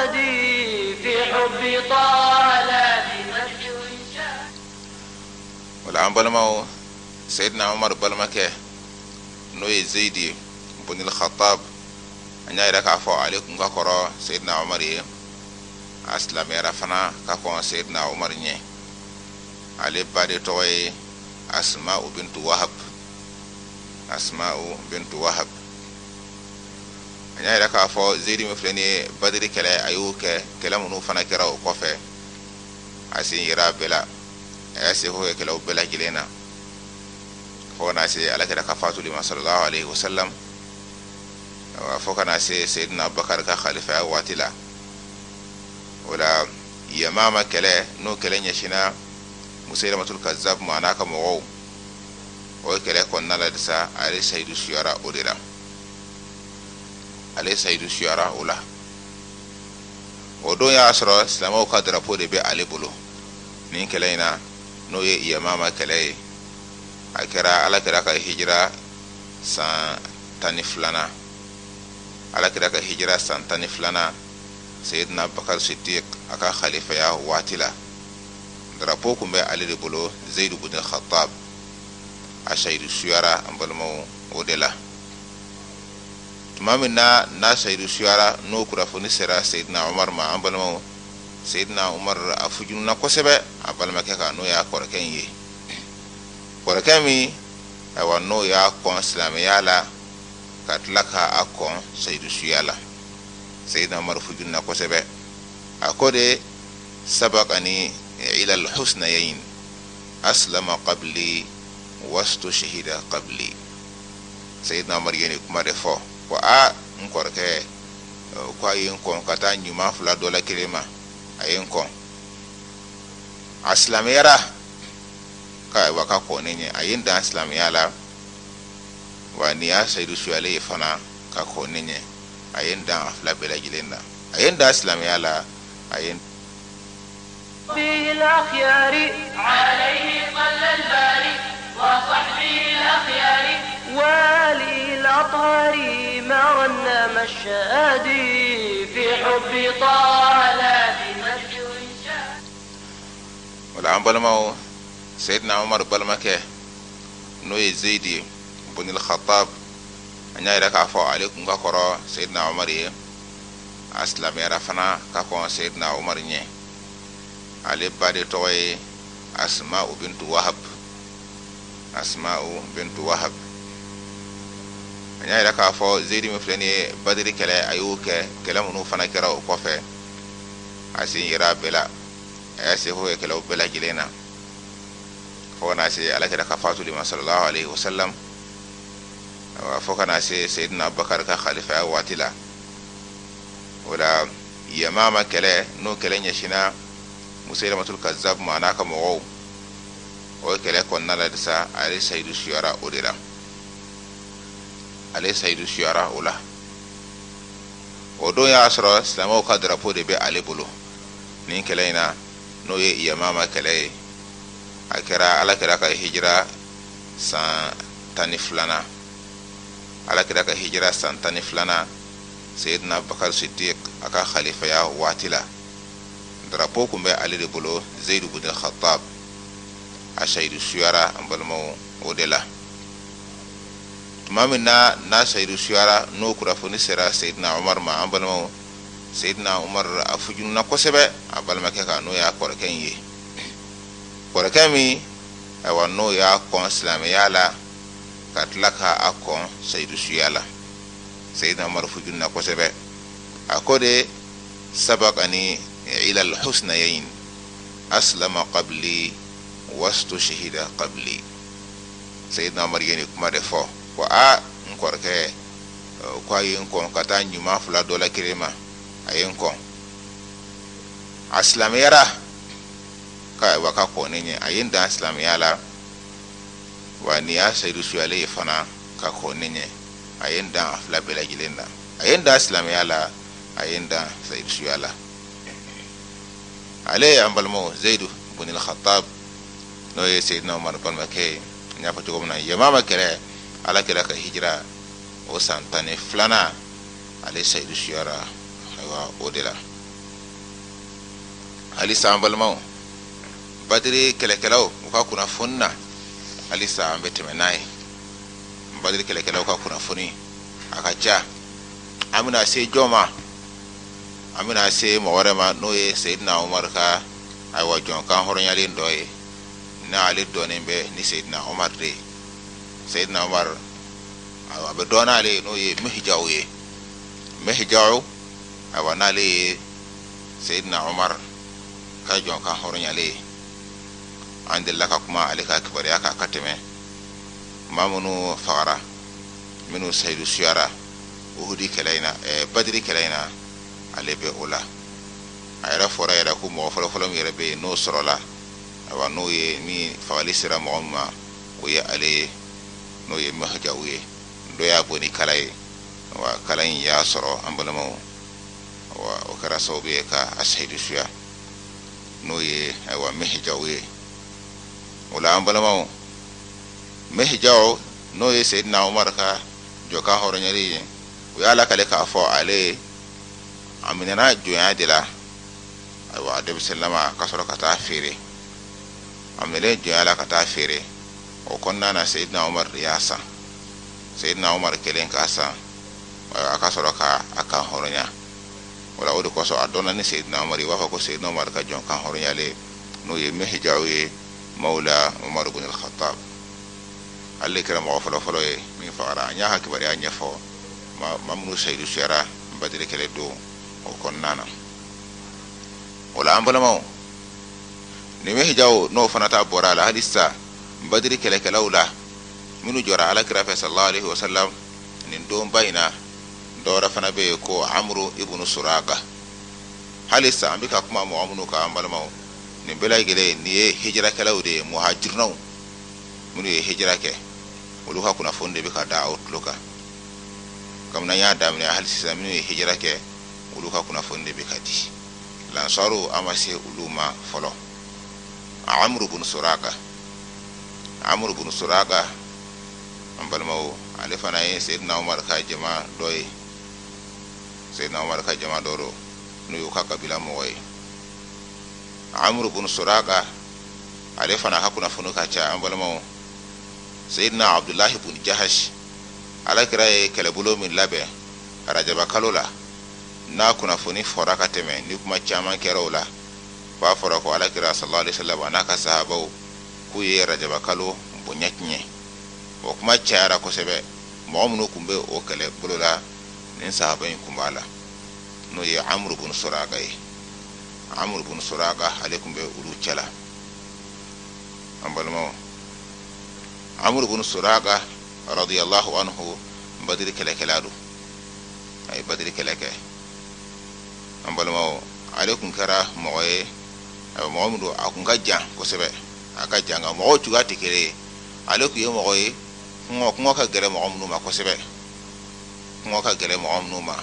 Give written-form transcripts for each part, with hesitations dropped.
مشهدي في حب طه لا بمدح وإنشاد. والآن بلما سيدنا عمر بلما كه نوي زيدي بن الخطاب أن يرك عفو عليكم كقرا سيدنا عمر أسلم يرفنا كقرا سيدنا عمر نيه علي بعد توي أسماء بنت وهب أسماء بنت وهب أن يرك عفو زيدي مفلني بدري كلا أيوك كلا منو فنا كرا وقفه أسين يرا بلا أسي هو كلا بلا جلنا فونا سي على كده كفاتو لما صلى الله عليه وسلم فوكنا سي سيدنا أبو بكر كخليفة واتلا ولا يماما كلا نو كلا نشنا مسيلمة الكذاب معناك مغو وكلا كنا لدسا علي سيد الشيارة أوليلا علي سيد الشيارة أولا ودون يا أسرى سلامو قدر بودي بي علي بلو نين كلاينا نو يماما كلاي akira ala kira ka hijira san tani filana ala kira ka hijira san tani filana sayyidina bakar siddiq aka khalifa ya watila drapo kumbe ali de bolo zaid ibn khattab ashaidu shuyara ambalmo odela tumamina na shaidu shuyara no kura foni sera sayyidina umar ma ambalmo sayyidina umar afujunna kosebe abalma ke ka no ya korken yi korakami awano ya kon islamiyala katlaka akon sayyidu shuyala sayyidina umar fujunna kosebe akode sabaqani ila alhusnayn aslama qabli wastu shahida qabli sayyidina umar yeni kuma defo ko a nkorke ko ayin kon kata nyuma fula dola kelema ayin kon aslamiyara kai waka ko nenye ayin da islam yala wani ya saidu shuyale fana ka ko nenye ayin da afla bela gilenda ayin da islam yala ayin به الأخيار عليه صلى الباري وصحبه الأخيار والي الأطهار ما رنم الشادي في حب طه لا بمدح وإنشاد. والآن بلما سيدنا عمر بلمكه نوي زيدي بن الخطاب أن يرك عفو عليكم كقرا سيدنا عمر أسلم يرفنا كقرا سيدنا عمر نيه علي بعد توي أسماء بنت وهب أسماء بنت وهب أن يرك عفو زيدي مفلني بدري كلا أيوك كلا منو فنا كرا وقفه أسين يرا بلا أسي هو كلا بلا جلنا فونا سي على كده كفاتو لما صلى الله عليه وسلم فوكنا سي سيدنا أبو بكر كخليفة واتلا ولا يماما كلا نو كلا نشنا مسيلمة الكذاب معناك مغو وكلا كنا لدسا علي سيد الشيارة أوليلا علي سيد الشيارة أولا ودون يا أسرى سلامو قدر بودي بي علي بلو نين كلاينا نو يماما كلا akira ala kira ka hijira san tani filana ala kira ka hijira san tani filana sayyidina bakar siddiq aka khalifa ya watila drapo kumbe ali de bolo zaid ibn khattab ashaidu shuyara ambalmo odela tumamina na shaidu shuyara no kura foni sera sayyidina umar ma ambalmo sayyidina umar afujunna kosebe abalma ke ka no ya korken yi korakami awano ya kon islamiyala katlaka akon sayyidu shuyala sayyidina umar fujunna kosebe akode sabaqani ila alhusnayn aslama qabli wastu shahida qabli sayyidina umar yeni kuma defo ko a nkorke ko ayin kon kata nyuma fula dola kirema ayin kon aslamiyara kai waka ko nenye ayin da islam yala wani ya saidu shuyale fana ka ko nenye ayin da afla bela gilenda ayin da islam yala ayin da saidu shuyala ale ambalmo zaid ibn al-khattab no ye sayyidina umar ban make nya fa tugo na yamama kere ala kira ka hijra o santane flana ale saidu shuyara wa odela halisa an balimaw badiri kɛlɛkɛlaw u ka kunnafoni na halisa an bɛ tɛmɛ n'a ye badiri kɛlɛkɛlaw ka kunnafoni a ka ca. an bɛna se jɔn ma? an bɛna se mɔgɔ wɛrɛ ma n'o ye Seyidina Umar ka ayiwa jɔnkan hɔrɔnyalen dɔ ye n'ale dɔnnen bɛ ni Seyidina Umar de ye. Seyidina Umar a bɛ dɔn n'ale n'o ye Mihjaw ye. Mihjaw ayiwa n'ale ye Seyidina Umar ka jɔnkan hɔrɔnyalen ye. an delila ka kuma ale ka kibaruya kan ka tɛmɛ maa minnu fagara minnu sayidu suyara Uhudi kɛlɛ in na Badiri kɛlɛ in na ale bɛ o la. a yɛrɛ fɔra yɛrɛ ko mɔgɔ fɔlɔfɔlɔ min yɛrɛ bɛ yen n'o sɔrɔla ayiwa n'o ye min fagali sera mɔgɔ min ma o ye ale ye n'o ye Mihjaw ye. dɔ y'a bɔ ni kala ye wa kala in y'a sɔrɔ an balimaw wa o kɛra sababu ye ka a sayidu suya n'o ye ayiwa Mihjaw ye. o la an balimaw Mihjaw n'o ye Seyidina Umar ka jɔnkan hɔrɔnyalen ye o y'a lakale k'a fɔ ale a minɛna jɔnya de la ayiwa denmisɛnninlama ka sɔrɔ ka taa feere. a minɛlen jɔnya la ka taa feere o kɔnɔna na Seyidina Umar de y'a san. Seyidina Umar kɛlen k'a san a ka sɔrɔ ka a kan hɔrɔnya. o la o de kosɔn a dɔnna ni Seyidina Umar ye u b'a fɔ ko Seyidina Umar ka jɔnkan hɔrɔnyalen n'o ye Mihjaw ye Mawla Umar ibn al-Khattab. ale kɛra mɔgɔ fɔlɔfɔlɔ ye min fagara. an y'a ka kibaruya ɲɛfɔ maa minnu sayidu suyara Badiri kɛlɛ don o kɔnɔna na. o la an balimaw ni Mihjaw n'o fana ta bɔra a la hali sisan Badiri kɛlɛkɛlaw la minnu jɔra Alakira fɛ sallallahu alaihi wasallam nin donba in na dɔ wɛrɛ fana bɛ yen ko Amru ibn Suraqa. hali sisan an bɛ ka kuma mɔgɔ minnu kan an balimaw nin bɛɛ lajɛlen nin ye hijirakɛlaw de ye muhajirinaw minnu ye hijira kɛ olu ka kunnafoni de bɛ ka da aw tulo kan. kabini an y'a daminɛ hali sisan minnu ye hijira kɛ olu ka kunnafoni de bɛ ka di. lansaru an ma se olu ma fɔlɔ. Amru ibn Suraqa an balimaw ale fana ye Seyidina Umar ka jama dɔ ye. Seyidina Umar ka jama dɔ do n'o y'u ka kabila mɔgɔ ye. Amru ibn Suraqa ale fana ka kunnafoni ka ca an balimaw. Seyidina Abdullahi ibn Jahash Alakira ye kɛlɛbolo min labɛn Rajaba kalo la n'a kunnafoni fɔra ka tɛmɛ ni kuma caman kɛra o la f'a fɔra ko Alakira sallallahu alaihi wasallam n'a ka sahabaw k'u ye Rajaba kalo bonya tiɲɛ. o kuma cayara kosɛbɛ. mɔgɔ minnu tun bɛ o kɛlɛbolo la nin sahaba in tun b'a la n'o ye Amru ibn Suraqa ye. Amru ibn Suraqa ale tun bɛ olu cɛla. an balimaw Amru ibn Suraqa radiyallahu anhu Badiri kɛlɛkɛla don. a ye Badiri kɛlɛ kɛ. an balimaw ale tun kɛra mɔgɔ ye mɔgɔ min don a tun ka jan kosɛbɛ. a ka jan nka mɔgɔw cogoya tɛ kelen ye. ale tun ye mɔgɔ ye kɔngɔ ka gɛlɛn mɔgɔ minnu ma kosɛbɛ. kɔngɔ ka gɛlɛn mɔgɔ minnu ma.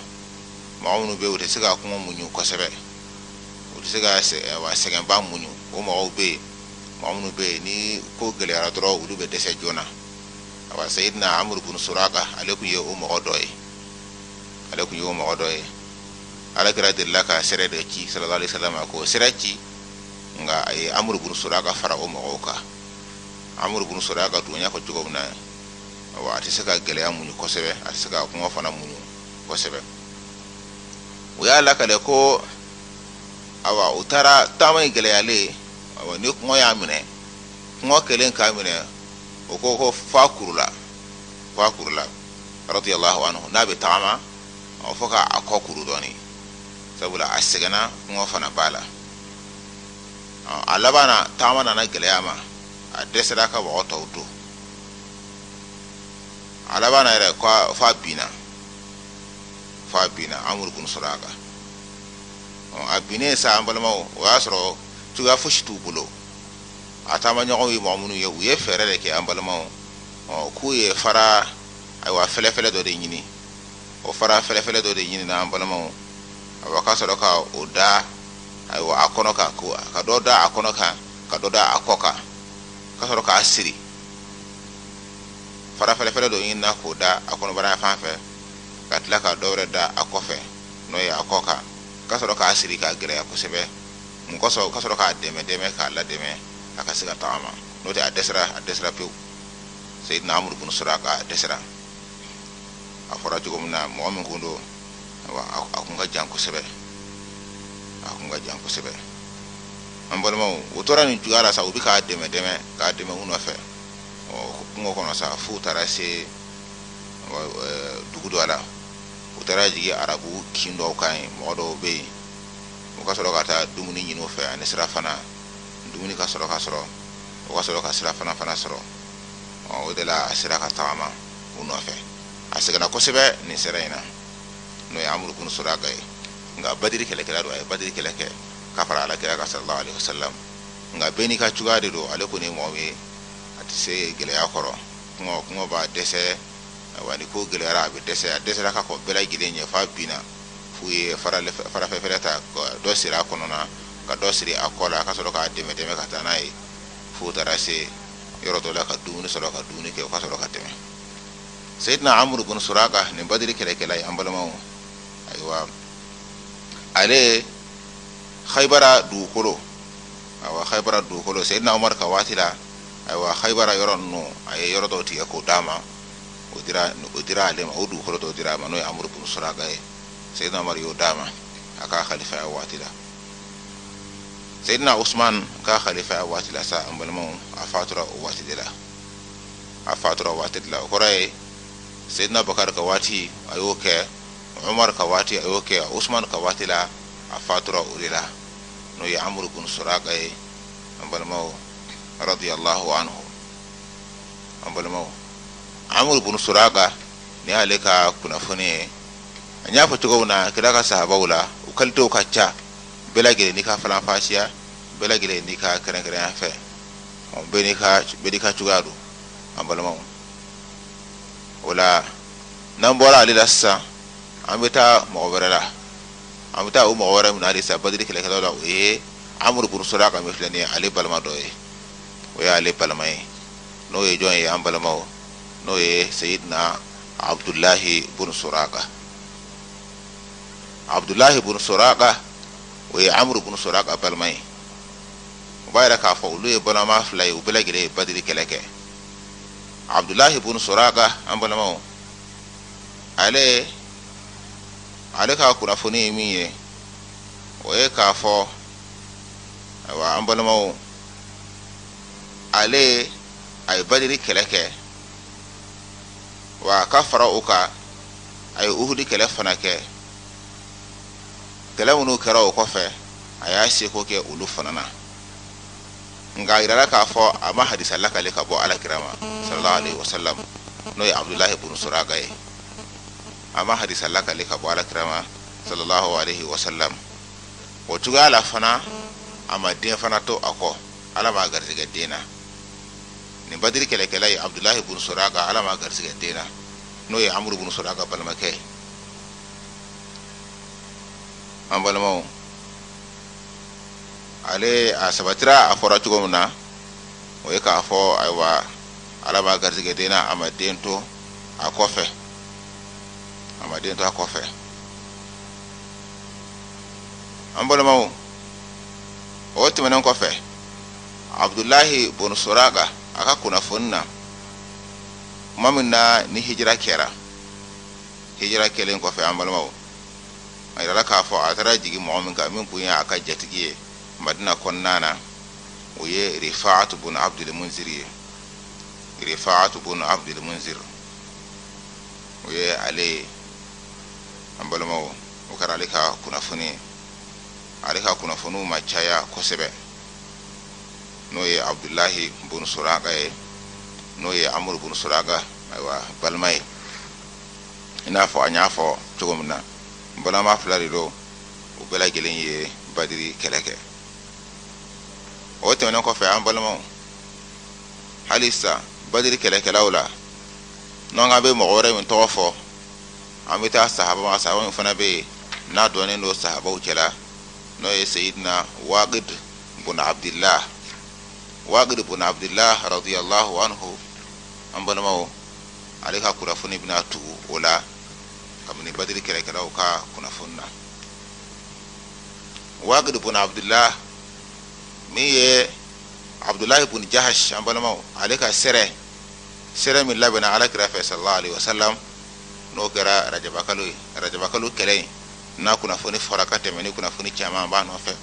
mɔgɔ minnu bɛ yen u tɛ se ka kɔngɔ muɲu kosɛbɛ. u tɛ se ka sɛgɛnba muɲu. o mɔgɔw bɛ yen. mɔgɔ minnu bɛ yen ni ko gɛlɛyara dɔrɔn olu bɛ dɛsɛ joona. awa Seyidina Amru ibn Suraqa ale tun ye o mɔgɔ dɔ ye. Alakira delila ka sɛrɛ de ci sallallahu alaihi wasallam ko sɛrɛ ci nka a ye Amru ibn Suraqa fara o mɔgɔw kan. Amru ibn Suraqa dun y'a fɔ cogo min na awa a tɛ se ka gɛlɛya muɲu kosɛbɛ. a tɛ se ka kɔngɔ fana muɲu kosɛbɛ. o y'a lakale ko awa u taara taama in gɛlɛyalen awa ni kɔngɔ y'a minɛ kɔngɔ kɛlen k'a minɛ o ko fa kurula radiyallahu anhu n'a bɛ tagama fo ka a kɔ kuru dɔɔni sabula a sɛgɛnna kɔngɔ fana b'a la. a laban na taama nana gɛlɛya ma a dɛsɛra ka mɔgɔ tɔw to. a laban na yɛrɛ fa binna Amru ibn Suraqa. a binnen sa an balimaw o y'a sɔrɔ cogoya fosi t'u bolo. a taama ɲɔgɔnw ye mɔgɔ minnu ye u ye fɛɛrɛ de kɛ an balimaw k'u ye fara ayiwa fɛlɛfɛlɛ dɔ de ɲini. o fara fɛlɛfɛlɛ dɔ de ɲini na an balimaw ayiwa ka sɔrɔ ka o da ayiwa a kɔnɔ kan ka dɔ da a kɔnɔ kan ka dɔ da a kɔ kan ka sɔrɔ k'a siri. fara fɛlɛfɛlɛ dɔ ɲini na k'o da a kɔnɔbara fan fɛ ka tila ka dɔ wɛrɛ da a kɔfɛ n'o ye a kɔ kan ka sɔrɔ k'a siri ka gɛlɛya kosɛbɛ mun ka sɔrɔ k'a dɛmɛ k'a ladɛmɛ a ka se ka tagama n'o tɛ a dɛsɛra pewu. Seydina Amr ibn Suraka a dɛsɛra, a fɔra cogo min na mɔgɔ min kun don a kun ka jan kosɛbɛ, an balimaw o tora nin cogoya la sa u bi k'a dɛmɛ u nɔfɛ kungo kɔnɔ sa f'u taara se dugu dɔ la. U taara jigin arabu kin dɔw kan yen, mɔgɔ dɔw bɛ yen u ka sɔrɔ ka taa dumuni ɲini u fɛ ani sirafana, dumuni ka sɔrɔ u ka sɔrɔ ka sirafana sɔrɔ. O de la a sera ka tagama u nɔfɛ. A sɛgɛnna kosɛbɛ nin sera in na n'o ye Amr ibn Suraka ye, nka Badiri kɛlɛkɛla don, a ye Badiri kɛlɛ kɛ ka fara Alakira kan sallallahu alaihi wasallam. Nka bɛɛ n'i ka cogoya de don, ale kɔni ye mɔgɔ ye a tɛ se gɛlɛya kɔrɔ, kɔngɔ b'a dɛsɛ, wa ni ko gɛlɛyara a dɛsɛra ka kɔ bɛɛ lajɛlen ɲɛ f'a binna, f'u ye farafɛfɛrɛ ta dɔ siri a kɔnɔna ka dɔ siri a kɔ la ka sɔrɔ k'a dɛmɛ ka taa n'a ye f'u taara se yɔrɔ dɔ la ka dumuni sɔrɔ ka dumuni kɛ u ka sɔrɔ ka tɛmɛ. Seydina Amr ibn Suraka nin Badiri kɛlɛkɛla ye, an balimaw, ayiwa ale Khaybara dugukolo Seydina Umar ka waati la, ayiwa Khaybara yɔrɔ ninnu a ye yɔrɔ dɔw tigɛ k'o d'a ma, o dira ale ma, o dugukolo dɔw dira a ma n'o ye Amr ibn Suraka ye. Seydina Umar y'o d'a ma a ka khalifaya waati la. Seydina Usman ka khalifaya waati la sa, an balimaw, a fatura o waati de la. O kɔrɔ ye Seydina Bakar ka waati a y'o kɛ, Umar ka waati a y'o kɛ, Usman ka waati la a fatura o de la n'o ye Amr ibn Suraka ye, an balimaw, radiyallahu anhu. An balimaw, Amr ibn Suraka ni ale ka kunnafoni ye, an y'a fɔ cogo min na kira ka sahabaw la u kalitew ka ca, bɛɛ lajɛlen n'i ka falanfasiya, bɛɛ lajɛlen n'i ka kɛrɛnkɛrɛnya fɛ, bɛɛ n'i ka cogoya don, an balimaw. O la n'an bɔra ale la sisan an bɛ taa mɔgɔ wɛrɛ la, an bɛ taa o mɔgɔ wɛrɛ min na halisa Badiri kɛlɛkɛlaw la, o ye Amr ibn Suraka min filɛ nin ye ale balima dɔ ye, o ye ale balima ye, n'o ye jɔn ye an balimaw, n'o ye Seydina Abdullahi ibn Suraka. Abdullahi ibn Suraka o ye Amr ibn Suraka balima ye. O b'a yira k'a fɔ olu ye balima fila ye, u bɛɛ lajɛlen ye Badiri kɛlɛ kɛ. Abdullahi ibn Suraka, an balimaw, ale ka kunnafoni ye min ye, o ye k'a fɔ, ayiwa an balimaw, ale a ye Badiri kɛlɛ kɛ, wa ka fara o kan a ye Uhudi kɛlɛ fana kɛ. Kɛlɛ minnu kɛra o kɔfɛ a y'a seko kɛ olu fana na, nka a yirala k'a fɔ a ma hadisa lakale ka bɔ Alakira ma sallallahu alaihi wasallam, n'o ye Abdullahi ibn Suraka ye. A ma hadisa lakale ka bɔ Alakira ma sallallahu alaihi wasallam. O cogoya la fana a ma den fana to a kɔ, Ala ma garizigɛ den na. Nin Badiri kɛlɛkɛla ye Abdullahi ibn Suraka, Ala ma garizigɛ den na, n'o ye Amr ibn Suraka balimakɛ. An balimaw, ale a sabatira a fɔra cogo min na, o ye k'a fɔ ayiwa Ala ma garizigɛ den na, a ma den to a kɔfɛ. An balimaw, o tɛmɛnen kɔfɛ Abdullahi ibn Suraka a ka kunnafoni na kuma min na ni hijira kɛlen kɔfɛ, an balimaw, a yirala k'a fɔ a taara jigin mɔgɔ min kan min kun ye a ka jatigi ye Madina kɔnɔna na, o ye Rifa'atu ibn Abdul Munzir ye. O ye ale ye, an balimaw, o kɛra ale ka kunnafoni ye. Ale ka kunnafoniw ma caya kosɛbɛ, n'o ye Abdullahi ibn Suraka ye, n'o ye Amr ibn Suraka ayiwa balima ye. I n'a fɔ an y'a fɔ cogo min na, balima fila de don, u bɛɛ lajɛlen ye Badiri kɛlɛ kɛ. O tɛmɛnen kɔfɛ an balimaw, halisa Badiri kɛlɛkɛlaw la n'an bɛ mɔgɔ wɛrɛ min tɔgɔ fɔ, an bɛ taa sahaba min fana bɛ yen n'a dɔnnen don sahabaw cɛla, n'o ye Seydina Waqid ibn Abdillah radiyallahu anhu, an balimaw, ale ka kunnafoni bɛna tugu o la kabini Badiri kɛlɛkɛlaw ka kunnafoni na. Waqid ibn Abdillah min ye Abdullahi ibn Jahash an balimaw ale ka sɛrɛ min labɛnna alakira fɛ sallallahu alaihi wasallam n'o kɛra rajabakalo ye rajabakalo kɛlɛ n'a kunnafoni fɔra ka tɛmɛ ni kunnafoni caman b'a nɔfɛ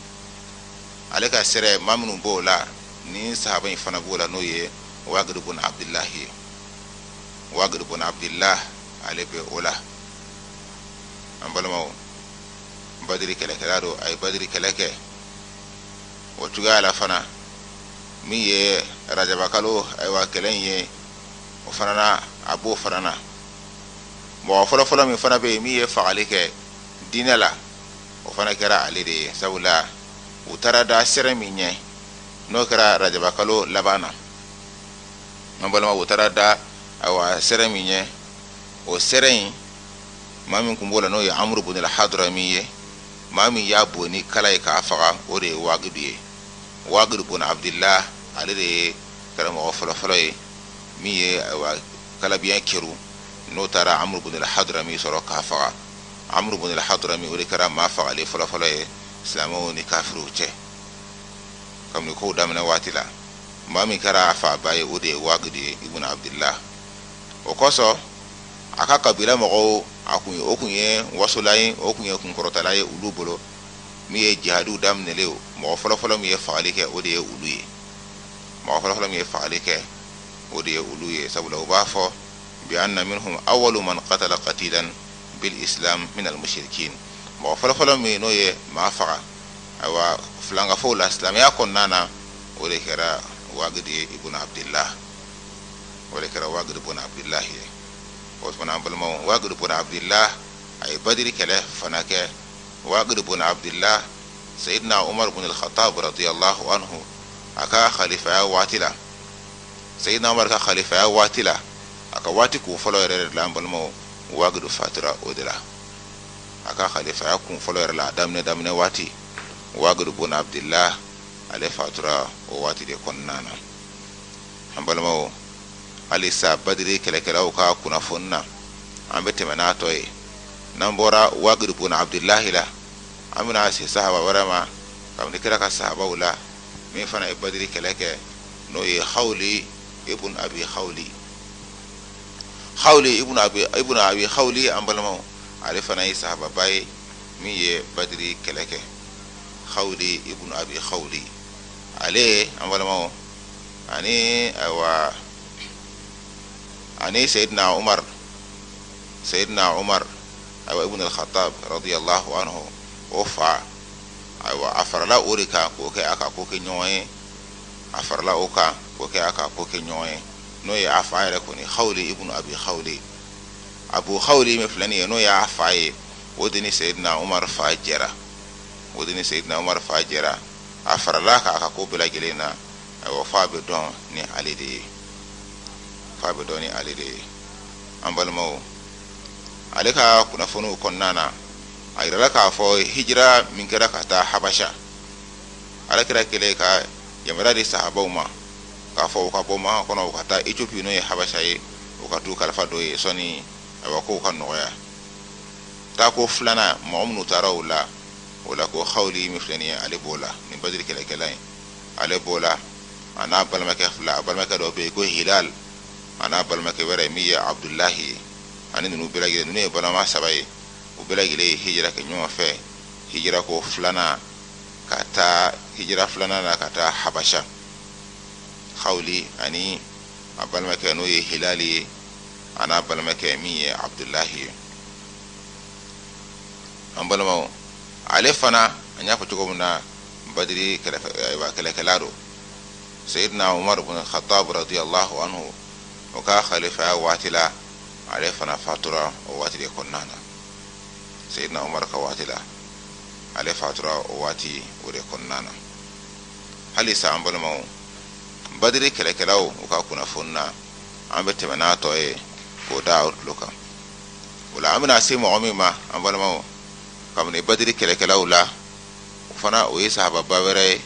ale ka sɛrɛ maa minnu b'o la ni sahaba in fana b'o la n'o ye Waqid ibn Abdillah ye Waqid ibn Abdillah ale bɛ o la an balimaw badiri kɛlɛkɛla do a ye badiri kɛlɛ kɛ o cogoya la fana min ye rajabakalo ayiwa kɛlɛ in ye o fana na a b'o fana na mɔgɔ fɔlɔfɔlɔ min fana bɛ yen min ye fagali kɛ diinɛ la o fana kɛra ale de ye sabula u taara da sɛrɛ min ɲɛ n'o kɛra rajabakalo laban na an balima u taara da ayiwa sɛrɛ min ɲɛ o sɛrɛ in maa min kun b'o la n'o ye Amr ibn al-Hadrami ye maa min y'a bon ni kala ye k'a faga o de ye Waqid ye Waqid ibn Abdillah ale de ye kɛra mɔgɔ fɔlɔfɔlɔ ye min ye ayiwa kalabiɲɛ kɛru n'o taara Amr ibn al-Hadrami sɔrɔ k'a faga Amr ibn al-Hadrami o de kɛra maa fagalen fɔlɔfɔlɔ ye silamɛw ni kafiriw cɛ kabini kow daminɛ waati la maa min kɛra a faaba ye o de ye Waqid ibn Abdillah o kɔsɔn a ka kabila mɔgɔw o kun ye wasola ye o kun ye kunkɔrɔtala ye olu bolo min ye jihadiw daminɛlen mɔgɔ fɔlɔfɔlɔ min ye fagali kɛ o de ye olu ye mɔgɔ fɔlɔfɔlɔ min ye fagali kɛ o de ye olu ye sabula u b'a fɔ bi anna minhum awwalu man qatala qatilan bil islam min al mushrikin mɔgɔ fɔlɔfɔlɔ min n'o ye maa faga ayiwa filankafɔw la silamɛya kɔnɔna na o de kɛra Waqid ibn Abdillah o de kɛra Waqid ibn Abdillah ye o tuma an balimaw Waqid ibn Abdillah a ye badiri kɛlɛ fana kɛ Waqid ibn Abdillah Sayyidina Umar ibn al-Khattab radiyallahu anhu a ka khalifaya waati la Sayyidina Umar ka khalifaya waati la a ka waati kun fɔlɔ yɛrɛ de la an balimaw Waqid fatura o de la a ka khalifaya kun fɔlɔ yɛrɛ la a daminɛ waati Waqid ibn Abdillah ale fatura o waati de kɔnɔna na an balimaw halisa badiri kɛlɛkɛlaw ka kunnafoni na an bɛ tɛmɛ n'a tɔ ye n'an bɔra Waqid ibn Abdillah la an bɛna se sahaba wɛrɛ ma kabini kɛra ka sahabaw la min fana ye badiri kɛlɛ kɛ n'o ye Khawli ibn Abi Khawli ibn Abi Khawli an balimaw ale fana ye sahababa ye min ye badiri kɛlɛ kɛ Khawli ibn Abi Khawli ale an balimaw ani Sayyidina Umar ayiwa ibn al-Khattab radiyallahu anhu o fa ayiwa a farala o de kan k'o kɛ a ka ko kɛ ɲɔgɔn ye a farala o kan k'o kɛ a ka ko kɛ ɲɔgɔn ye n'o ye a fa yɛrɛ kɔni Khawli ibn Abi Khawli Abu Khawli min filɛ nin ye n'o ye a fa ye o de ni Sayyidina Umar fa jɛra a farala kan a ka ko bɛɛ lajɛlen na ayiwa fa bɛ dɔn ni ale de ye an balimaw ale ka kunnafoniw kɔnɔna na a yirala k'a fɔ hijira min kɛra ka taa Habasha ala kɛra kɛlɛ ka yamaruya di sahabaw ma k'a fɔ u ka bɔ mankan kɔnɔ u ka taa Ethiopie n'o ye Habasha ye u ka t'u kalifa dɔ ye sɔnni ayiwa kow ka nɔgɔya taako filanan mɔgɔ minnu taara o la ko Khawli min filɛ nin ye ale b'o la nin badiri kɛlɛkɛla in ale b'o la a n'a balimakɛ fila a balimakɛ dɔ bɛ yen ko Hilal a n'a balimakɛ wɛrɛ min ye Abdullahi ani ninnu bɛɛ lajɛlen ninnu ye balima saba ye u bɛɛ lajɛlen ye hijira kɛ ɲɔgɔn fɛ hijira ko filanan ka taa Habasha Khawli ani a balimakɛ n'o ye Hilal ye a n'a balimakɛ min ye Abdullahi ye an balimaw ale fana an y'a fɔ cogo min na badiri kɛlɛkɛla do Sayyidina Umar ibn al-Khattab radiyallahu anhu o ka khalifaya waati la ale fana fatura o waati de kɔnɔna na Sayyidina Umar ka waati la ale fatura o waati o de kɔnɔna na halisa an balimaw badiri kɛlɛkɛlaw u ka kunnafoni na an bɛ tɛmɛ n'a tɔ ye k'o da o tulo kan o la an bɛna se mɔgɔ min ma an balimaw kabini badiri kɛlɛkɛlaw la o fana o ye sahababa wɛrɛ ye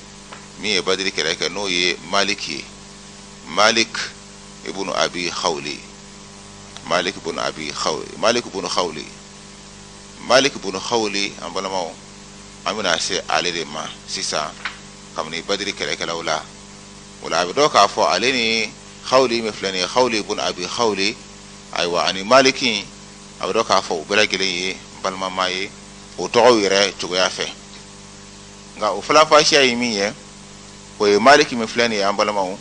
min ye badiri kɛlɛ kɛ n'o ye Malik ye Malik ibn Abi Khawli Malik ibn Khawli an balimaw an bɛna se ale de ma sisan kamni badri kele kele wala abido ka fo aleni khawli miflani khawli ibn abi khawli aywa ani maliki abido ka fo bela gele balma maye o to wire chugo ya fe nga o fala fa shi ayi miye ko maliki miflani ya balma o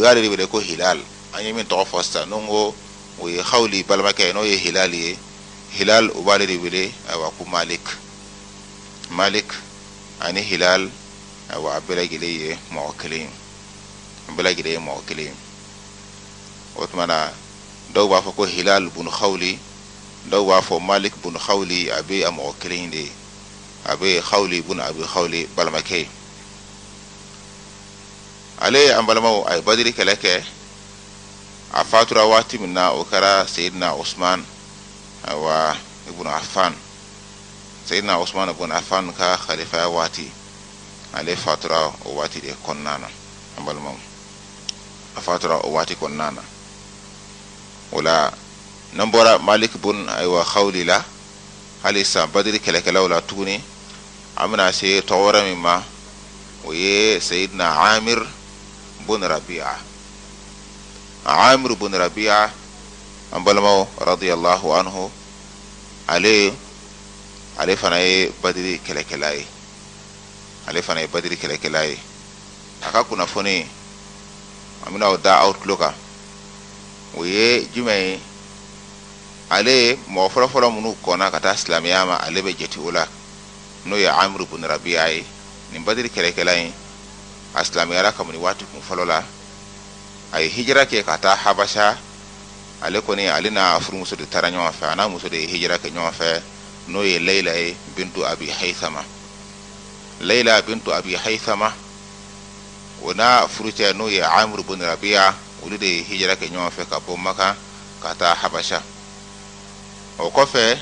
yare ribe ko hilal anyi min to fosta nongo o khawli balma kay no ye hilali hilal o bale ribe aywa ku malik ani hilal aywa bela gele muwakkilin otmana daw ba fa ko hilal bun khawli daw ba fa malik bun khawli abi muwakkilin de abi khawli bun abi khawli balmakay ale ambalama ay badri keleke afatura wati minna o kara sayyidina usman wa ibn affan sayyidina usman ibn affan ka khalifa wati ale fatura o wati de konnana ambalama afatura o wati konnana wala nambora malik bun aywa khawli la halisa badri kelekela wala tuni amna se tawara mimma waye sayyidina amir bun rabi'a ambalama radiyallahu anhu ale fanaye badri kelekelai aka kuna foni amina oda outlooka oye jumai ale mo folo munu kona kata islamiyama ale be jeti ula no ya amr ibn rabi'a ni badri kelekelai islamiyara kamni watu kun folola ay hijra ke kata habasha ale koni alina furu muso de taranyo fa ana muso de hijra ke nyo fa no ye layla bintu abi haythama wana furuta no ye amr ibn rabi'a ulide hijra ke nyo fa ka bo maka kata habasha o kofe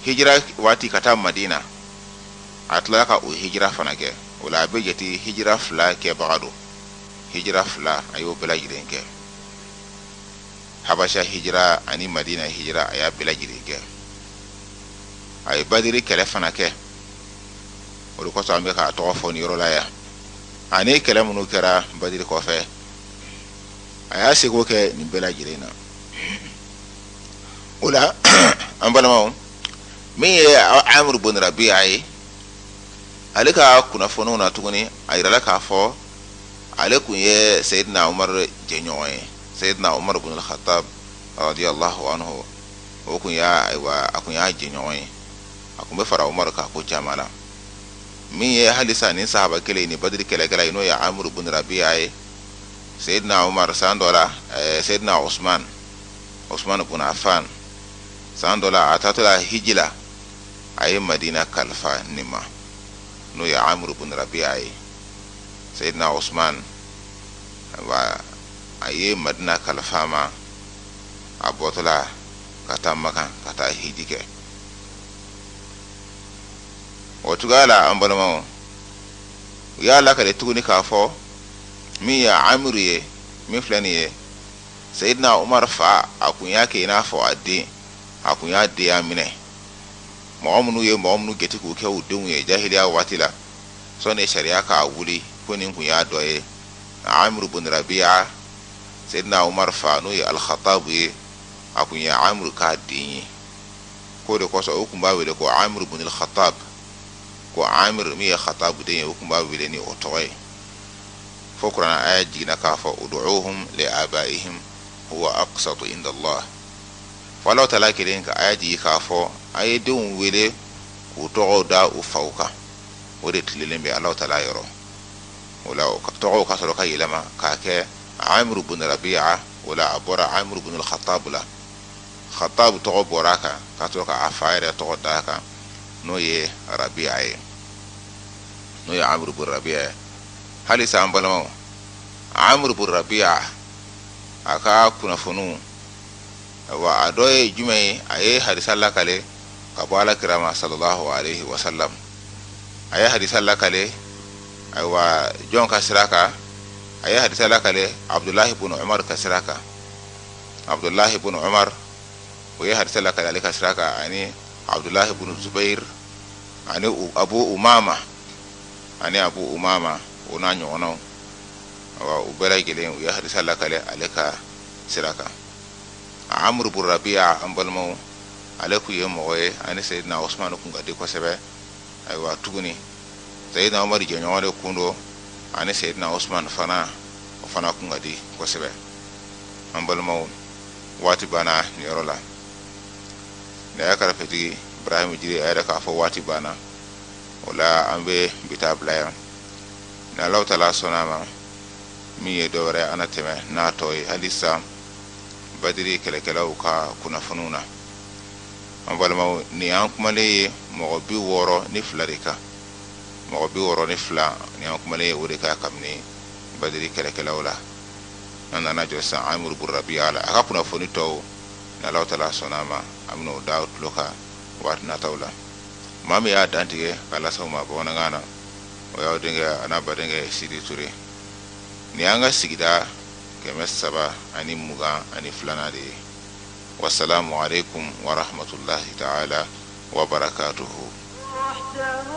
hijra wati kata madina atlaka o hijra fanake wala be jeti hijra fla ke bagado hijra fla ayo bela jirenke habasha hijra ani madina hijra aya bela jirenke ay badiri kele fanake o ko tambe ka to foni rola ya ani kele munu kera badiri ko fe aya sego ke ni bela jirena wala ambalama mi amr ibn rabi'a alika kuna fono na tuguni ayirala ka fo alekun ye sayyidina umar jenyoy sayyidina umar ibn al-khattab radiyallahu anhu o kun ya aywa akun ya jenyoy akun be fara umar ka ko jamala min ye halisa ni sahaba kele ni badri kele kele ino ya amr ibn rabi'a sayyidina umar sandola sayyidina usman ibn affan sandola atatola hijila ay madina kalfa nima no ya amr ibn rabi'a sayyidina usman wa aye madina kalfama abotola kata maka kata hijike otugala ambalama ya la kale tuguni ka fo mi ya amriye mi flaniye sayyidina umar fa akun yake na fo ade akun ya de amine mu'minu geti ku ke udun ye jahiliya watila so ne sharia ka wuli ko nin ku ya doye amr ibn rabi'a sayyidina umar fa no ya al-khattab akun ya amr ka dinyi ko de ko so ku ba wele ko amr ibn al-khattab ko amr mi ya khattab de ku ba wele ni otoy fokran ayaji na ka fa ud'uhum li abaihim huwa aqsatu inda Allah wala talakirin ka ayaji ka fo ayedun wele ku to da u fauka wode tilelen be Allah taala yoro wala to ka soro ka yelama ka ke amr ibn rabi'a wala abura amr ibn al-khattab la khattab to boraka ka to ka afaire to da ka no ye rabi'a no ye amr ibn rabi'a halisa ambalama amr ibn rabi'a aka kuna funu wa adoye jumai aye hadisalla kale kabala kirama sallallahu alaihi wasallam aye hadisalla kale aywa jon kasiraka aye hadisalla kale abdullah ibn umar kasiraka abdullah ibn umar waye hadisalla kale kasiraka ani abdullah ibn zubair ani abu umama ani Abu Umama o n'a ɲɔgɔnnaw wa u bɛɛ lajɛlen u ye hadisa lakale ale ka sira kan. Amr ibn Rabi'a an balimaw ale kun ye mɔgɔ ye ani Sayyidina Usman kun ka di kosɛbɛ. Ayiwa tuguni Sayyidina Umar jɛɲɔgɔn de kun don ani Sayyidina Usman fana o fana kun ka di kosɛbɛ. An balimaw waati banna ni yɔrɔ la. Ne ya karafetigi Ibrahim Jiri a yɛrɛ k'a fɔ waati banna o la an bɛ bi taa bila yan. Ni Alahu Taala sɔnna ma min ye dɔ wɛrɛ ana tɛmɛ n'a tɔ ye halisa Badiri kɛlɛkɛlaw ka kunnafoniw na. An balimaw ni an kumalen ye mɔgɔ 62 de kan. Mɔgɔ 62 ni an kumalen ye o de kan kabini Badiri kɛlɛkɛlaw la. An nana jɔ sisan Amr ibn Rabi'a la a ka kunnafoni tɔw ni Alahu Taala sɔnna ma an bɛna o da o tulo kan waati nataw la. Maa min y'a dantigɛ k'a lase aw ma bamanankan na o y'aw denkɛ a n'a badenkɛ Sidi Ture. Ni an ka sigida 322 de ye. Wassalamu alaikum wa rahmatullahi ta'ala wa barakatuhu. وحده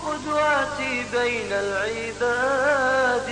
قدوتي بين العباد